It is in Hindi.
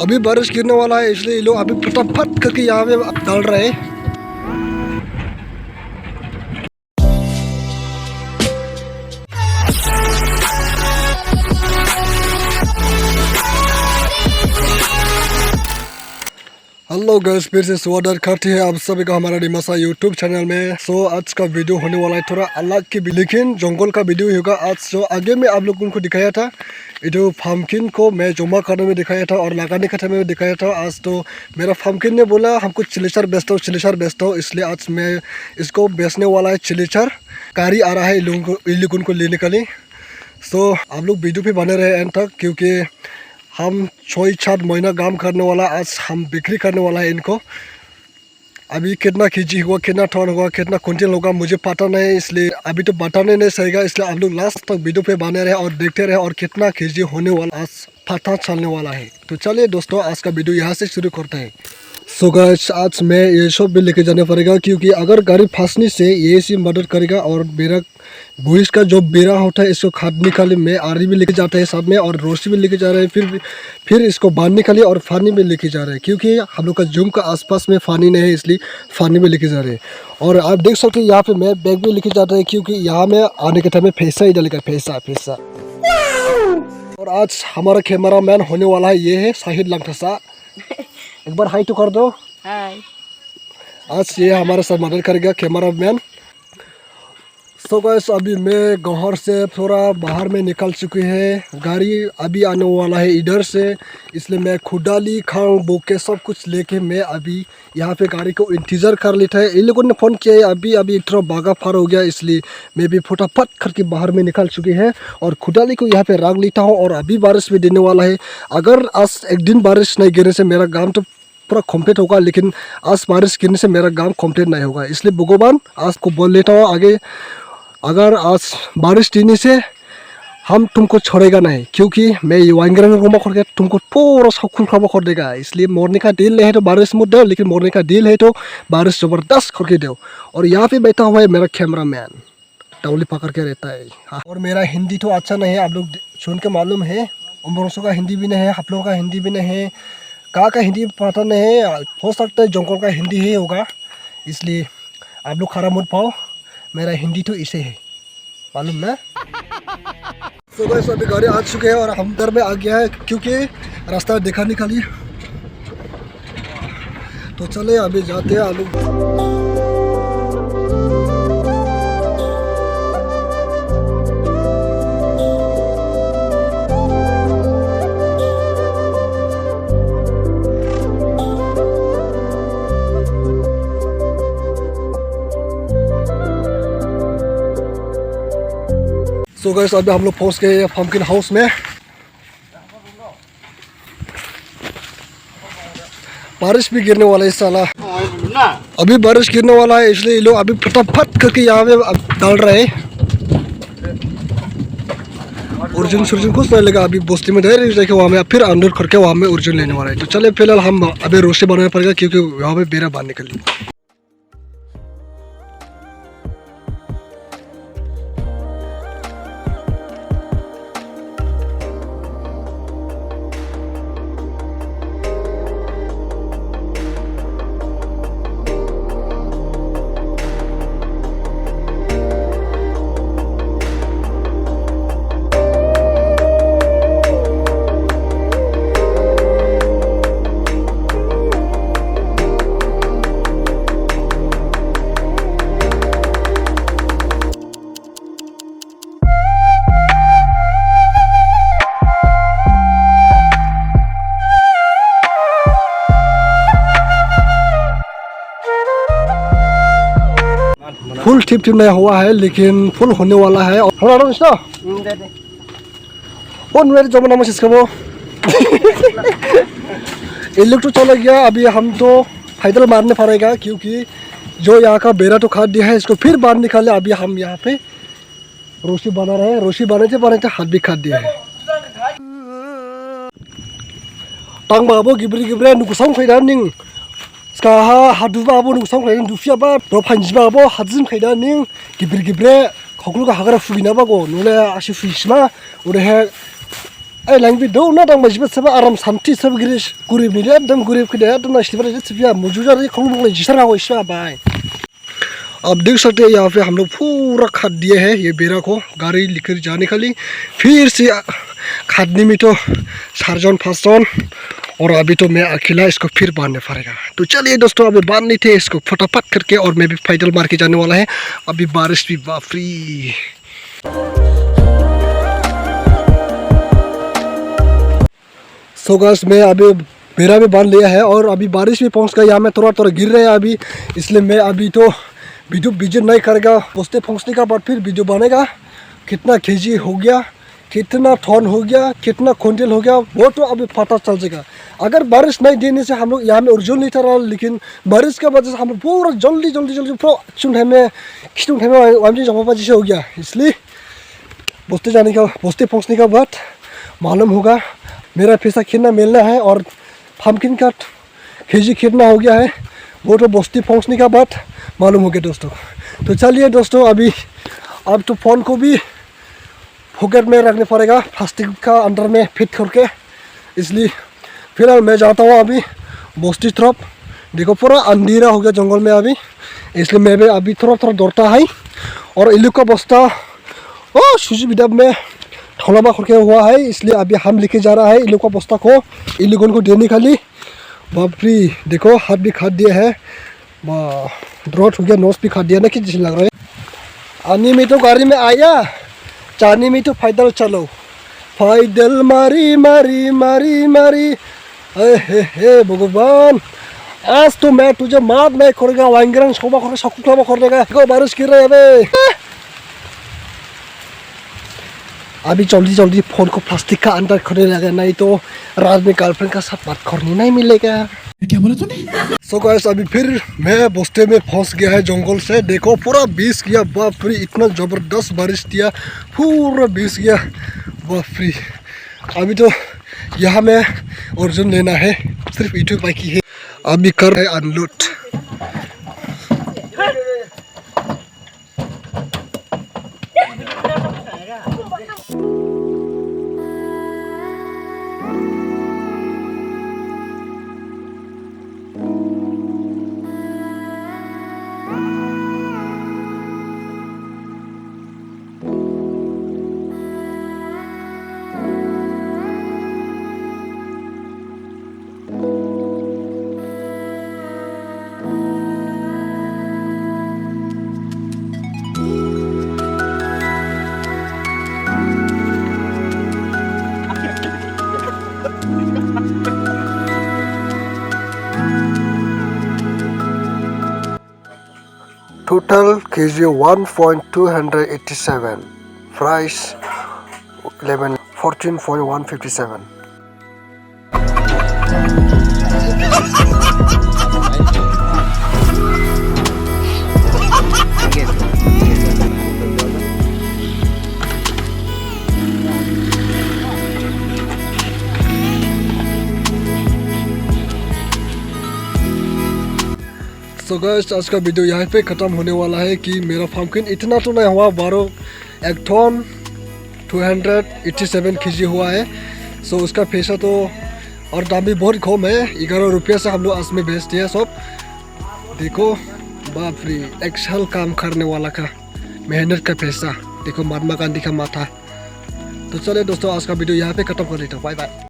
अभी बारिश गिरने वाला है, इसलिए ये लोग अभी फटाफट करके यहाँ पे डाल रहे हैं। हेलो गाइस, फिर से स्वागत करते हैं आप सभी का हमारा डिमासा यूट्यूब चैनल में। आज का वीडियो होने वाला है थोड़ा अलग की, लेकिन जंगल का वीडियो होगा आज। आगे में आप लोगों को दिखाया था, ये पम्पकिन को मैं जमा करने में दिखाया था और लगाने का टाइम में दिखाया था। आज तो मेरा पम्पकिन ने बोला हमको चिलिचर बेचता हो, इसलिए आज मैं इसको बेचने वाला है। चिलिचर गाड़ी आ रहा है इन लोगों को लेने के लिए। आप लोग वीडियो पे बने रहे एंड तक, क्योंकि हम 6-7 महीना काम करने वाला, आज हम बिक्री करने वाला है इनको। अभी कितना केजी हुआ, कितना टन हुआ, कितना कुंटल होगा मुझे पता नहीं, इसलिए अभी तो बताने नहीं सहेगा। इसलिए आप लोग लास्ट तक वीडियो पे बने रहे और देखते रहे, और कितना केजी होने वाला आज पता चलने वाला है। तो चलिए दोस्तों, आज का वीडियो यहाँ से शुरू करते हैं। सो गाइस, आज मैं ये सब भी लेके जाने पड़ेगा, क्योंकि अगर गाड़ी फंसने से ये सी मदद करेगा। और मेरा भूस का जो बेरा होता है इसको खादने के लिए मैं आरी भी लेके जाता है साथ में, और रोशी भी लेके जा रहे हैं। फिर इसको बांधने के लिए और पानी भी लेके जा रहे हैं, क्योंकि हम लोग का जूम का आसपास में पानी नहीं है, इसलिए पानी भी लेके जा रहे हैं। और आप देख सकते हैं यहाँ पे मैं बैग भी लेके जाता है, क्योंकि यहाँ में आने के टाइम में पैसा ही डालेगा, पैसा। और आज हमारा कैमरा मैन होने वाला है, ये है साहिद लंगथसा। एक बार हाई तो कर दो। हाय। आज ये हमारे साथ मदद करेगा कैमरा मैन। सो गाइस, अभी मैं घर से थोड़ा बाहर में निकल चुकी है। गाड़ी अभी आने वाला है इधर से, इसलिए मैं खुदाली खांग बोके सब कुछ लेके मैं अभी यहाँ पे गाड़ी को इंतज़ार कर लेता है। इन लोगों ने फ़ोन किया है, अभी थोड़ा बागा फार हो गया, इसलिए मैं भी फटाफट करके बाहर में निकल चुकी है और खुदाली को यहाँ पे रख लेता हूँ। और अभी बारिश भी देने वाला है। अगर आज एक दिन बारिश नहीं गिरने से मेरा काम तो पूरा कंप्लीट होगा, लेकिन आज बारिश गिरने से मेरा काम कंप्लीट नहीं होगा। इसलिए भगवान आज को बोल लेता हूँ आगे, अगर आज बारिश देने से हम तुमको छोड़ेगा नहीं, क्योंकि मैं ये वाइंगरंग रोमा करके तुमको पूरा सकुल खबर कर देगा। इसलिए मरने का दिल नहीं है तो बारिश मत दो, लेकिन मरने का दिल है तो बारिश ज़बरदस्त करके दो। और यहाँ पे बैठा हुआ है मेरा कैमरा मैन, टावली पकड़ के रहता है। और मेरा हिंदी तो अच्छा नहीं है, आप लोग सुन के मालूम है। उमरों का हिंदी भी नहीं है, आप लोगों का हिंदी भी नहीं है, कहाँ का हिंदी पता नहीं है। हो सकता है जंगल का हिंदी ही होगा, इसलिए आप लोग खराब मत पाओ। मेरा हिंदी तो इसे है, मालूम ना। सो गाइस, अभी गाड़ी आ चुके हैं और हम घर में आ गया है, क्योंकि रास्ता दिखाने के लिए। तो चले अभी जाते हैं आलू। सो गाइस, अभी हम लोग पहुंच गए पम्पकिन हाउस में। बारिश भी गिरने वाला है इस साला, अभी बारिश गिरने वाला है, इसलिए ये लोग अभी फटाफट करके यहाँ पे डाल रहे हैं। अर्जुन कुछ नहीं लगा, अभी बस्ती में दे रही वहाँ में, फिर अंदर करके वहाँ में अर्जुन लेने वाला है। तो चले फिलहाल हम अभी रोशनी बनाना पड़ेगा, क्योंकि वहाँ पे बेरा बांधने के लिए। फुल टिप नहीं हुआ है, लेकिन फुल होने वाला है। ये लोग तो चला गया, अभी हम तो पैदल मारने पड़ेगा, क्योंकि जो यहाँ का बेरा तो खाद दिया है, इसको फिर बाहर निकाले। अभी हम यहाँ पे रोशी बना रहे हैं, रोशी बनाते हाथ भी खाद दिया है। टांग बाबो गिब्रे नुकुसांग फैदा निंग Ska hadu babo nung song kaya dufiya ba do panji babo hadzim kaya ning gibre खगुल का हगर फुगी ना बागो नुले आशी फुइसमा उरे है ai lang bi do na dang majibet saba aram santi sab girish gurib ni dam gurib ke da na shibare tsbiya mujuja ri khong bong jisara हो इसमें भाई। आप देख सकते हैं यहाँ पे हम लोग पूरा खाद दिए हैं ये बेरा को गाड़ी लेकर जाने के लिए। फिर से खादने में तो 4 जन 5 जन और अभी तो मैं अकेला इसको फिर बांधने पड़ेगा। तो चलिए दोस्तों अभी बांध नहीं थे इसको फटाफट करके और मैं भी पैदल मार के जाने वाला है। अभी बारिश भी बाफरी। सो गाइस मैं अभी बेरा भी बांध लिया है और अभी बारिश भी पहुंच गया। यहाँ में थोड़ा थोड़ा गिर रहा है अभी, इसलिए मैं अभी तो वीडियो विजिट नहीं करेगा। पोस्टे पहुंचने के बाद फिर वीडियो बनेगा। कितना केजी हो गया, कितना टन हो गया, कितना क्विंटल हो गया वो तो अभी पता चल जाएगा। अगर बारिश नहीं देने से हम लोग यहाँ में ओरिजिनल नहीं था, लेकिन बारिश की वजह से हम लोग पूरा जल्दी पूरा जैसे हो गया। इसलिए पोस्टे पहुँचने के बाद मालूम होगा मेरा पैसा कितना मिलना है और पम्पकिन का केजी कितना हो गया है वो तो बस्ती पहुंचने के बाद मालूम हो गया दोस्तों। तो चलिए दोस्तों अभी अब तो फ़ोन को भी पॉकेट में रखने पड़ेगा प्लास्टिक का अंदर में फिट करके। इसलिए फिलहाल मैं जाता हूँ अभी बस्ती तरफ। देखो पूरा अंधेरा हो गया जंगल में अभी, इसलिए मैं भी अभी थोड़ा दौड़ता है। और इल्लू का बस्ता सूजी विदब में ठोलाबा करके हुआ है, इसलिए अभी हम लेके जा रहा है इल्लू का बस्ता को इल्लूगन को देने के लिए। बापरी देखो हाथ भी खाद दिया है, ड्रॉट हो गया, नोज भी खाद दिया ना कि जैसे लग रहा है। आने में तो गाड़ी में आया, जाने में तो पैदल चलो, पैदल मारी मारी मारी मारी। हे भगवान आज तो मैं तुझे माफ नहीं करूँगा, वांगरन शोभा कर सकूँ कर देगा। देखो बारिश गिर रही है अभी जल्दी फोन को प्लास्टिक का अंदर करने लगा, नहीं तो रात में गर्लफ्रेंड का साथ बात करने नहीं मिलेगा। क्या बोला तूने? सो गाइस अभी फिर मैं बस्ते में फंस गया है जंगल से। देखो पूरा भीस गया, बाप रे इतना ज़बरदस्त बारिश दिया, पूरा भीस गया बाप रे। अभी तो यहाँ में अर्जुन लेना है, सिर्फ यूट्यूब बाकी है। अभी कर है अनलोड। Total kg 1.287, price 14.157. तो गाइस आज का वीडियो यहाँ पे ख़त्म होने वाला है कि मेरा पम्पकिन इतना तो नहीं हुआ, 1 टन 287 केजी हुआ है। सो उसका पैसा तो और दाम भी बहुत कम है, 11 रुपये से हम लोग आज में बेचते हैं सब। देखो बाप रे एक साल काम करने वाला का मेहनत का पैसा, देखो महात्मा गांधी का माथा। तो चले दोस्तों आज का वीडियो यहाँ पे ख़त्म कर लेता हूँ, बाय बाय।